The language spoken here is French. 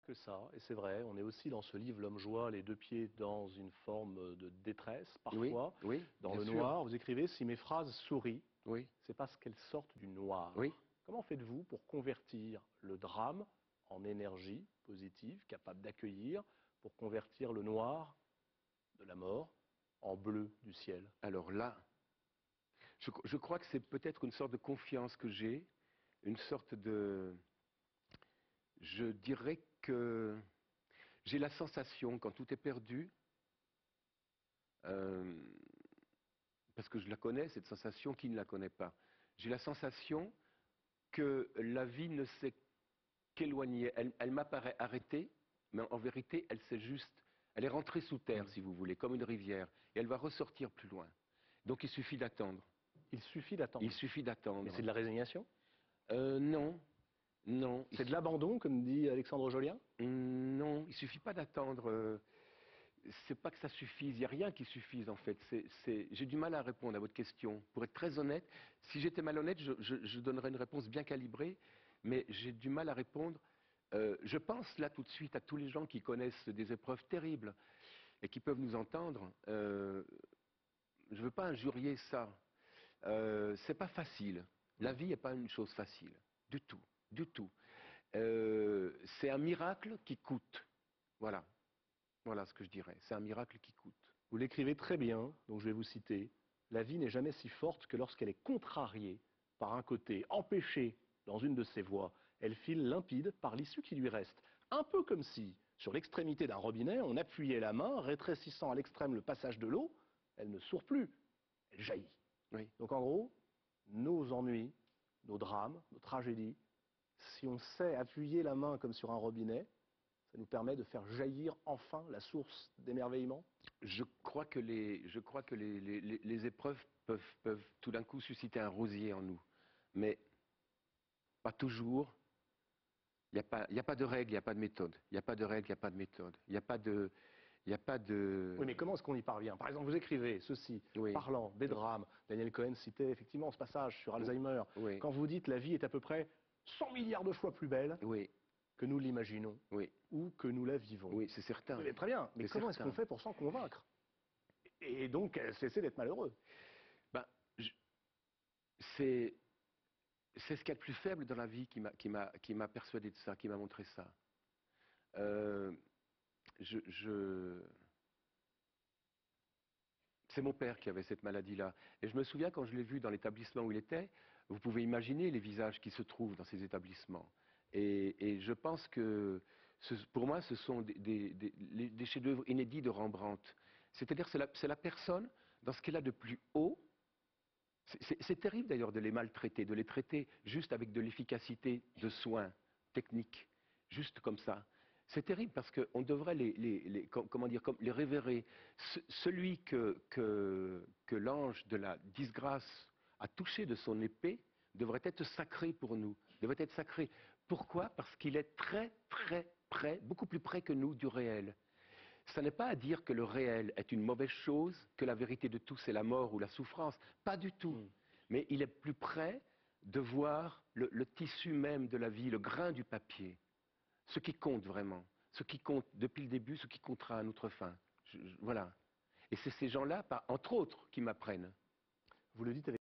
que ça, et c'est vrai, on est aussi dans ce livre L'homme joie, les deux pieds dans une forme de détresse, parfois, oui, dans bien le sûr. noir. Vous écrivez, si mes phrases sourient, Oui, c'est parce qu'elles sortent du noir. oui. Comment faites-vous pour convertir le drame en énergie positive, capable d'accueillir, pour convertir le noir de la mort en bleu du ciel? Alors là, je crois que c'est peut-être une sorte de confiance que j'ai, une sorte de... Je dirais que j'ai la sensation, quand tout est perdu, euh, parce que je la connais, cette sensation, qui ne la connaît pas? J'ai la sensation que la vie ne s'est qu'éloignée. Elle m'apparaît arrêtée, mais en vérité, elle est rentrée sous terre, si vous voulez, comme une rivière, et elle va ressortir plus loin. Donc il suffit d'attendre. Il suffit d'attendre. Il suffit d'attendre. Mais c'est de la résignation? Non, non. C'est de l'abandon, comme dit Alexandre Jolien? Non, il suffit pas d'attendre. C'est pas que ça suffise, il n'y a rien qui suffise en fait. J'ai du mal à répondre à votre question. Pour être très honnête, si j'étais malhonnête, je donnerais une réponse bien calibrée, mais j'ai du mal à répondre. Je pense là tout de suite à tous les gens qui connaissent des épreuves terribles et qui peuvent nous entendre. Je ne veux pas injurier ça. C'est pas facile. La vie n'est pas une chose facile, du tout, du tout. C'est un miracle qui coûte. Voilà. Voilà ce que je dirais. C'est un miracle qui coûte. Vous l'écrivez très bien, donc je vais vous citer. La vie n'est jamais si forte que lorsqu'elle est contrariée par un côté, empêchée dans une de ses voies. Elle file limpide par l'issue qui lui reste. Un peu comme si, sur l'extrémité d'un robinet, on appuyait la main, rétrécissant à l'extrême le passage de l'eau. Elle ne sourd plus, elle jaillit. Oui. Donc en gros, nos ennuis, nos drames, nos tragédies, si on sait appuyer la main comme sur un robinet, ça nous permet de faire jaillir enfin la source d'émerveillement? Je crois que les épreuves peuvent tout d'un coup susciter un rosier en nous. Mais pas toujours. Il n'y a pas de règle, il n'y a pas de méthode. Il n'y a pas de règle, il n'y a pas de méthode. Il n'y a pas de... Il n'y a pas de... Oui, mais comment est-ce qu'on y parvient? Par exemple, vous écrivez ceci, Oui. parlant des drames. Daniel Cohen citait effectivement ce passage sur Alzheimer. Oui. Quand vous dites la vie est à peu près 100 milliards de fois plus belle Oui. que nous l'imaginons Oui. ou que nous la vivons. Oui, c'est certain. Oui, mais très bien, mais comment est-ce qu'on fait pour s'en convaincre? Et donc cesser d'être malheureux? Ben, c'est ce qu'il y a de plus faible dans la vie qui m'a persuadé de ça, qui m'a montré ça. C'est mon père qui avait cette maladie-là. Et je me souviens quand je l'ai vu dans l'établissement où il était, vous pouvez imaginer les visages qui se trouvent dans ces établissements. Et je pense que, pour moi, ce sont des chefs-d'œuvre inédits de Rembrandt. C'est-à-dire, c'est la personne, dans ce qu'elle a de plus haut. C'est terrible d'ailleurs de les maltraiter, de les traiter juste avec de l'efficacité de soins techniques, juste comme ça. C'est terrible parce qu'on devrait comment dire, comme les révérer. Celui que l'ange de la disgrâce a touché de son épée devrait être sacré pour nous, devrait être sacré. Pourquoi? Parce qu'il est très très près, beaucoup plus près que nous du réel. Ça n'est pas à dire que le réel est une mauvaise chose, que la vérité de tout c'est la mort ou la souffrance. Pas du tout. Mais il est plus près de voir le tissu même de la vie, le grain du papier. Ce qui compte vraiment. Ce qui compte depuis le début, ce qui comptera à notre fin. Voilà. Et c'est ces gens-là, entre autres, qui m'apprennent. Vous le dites avec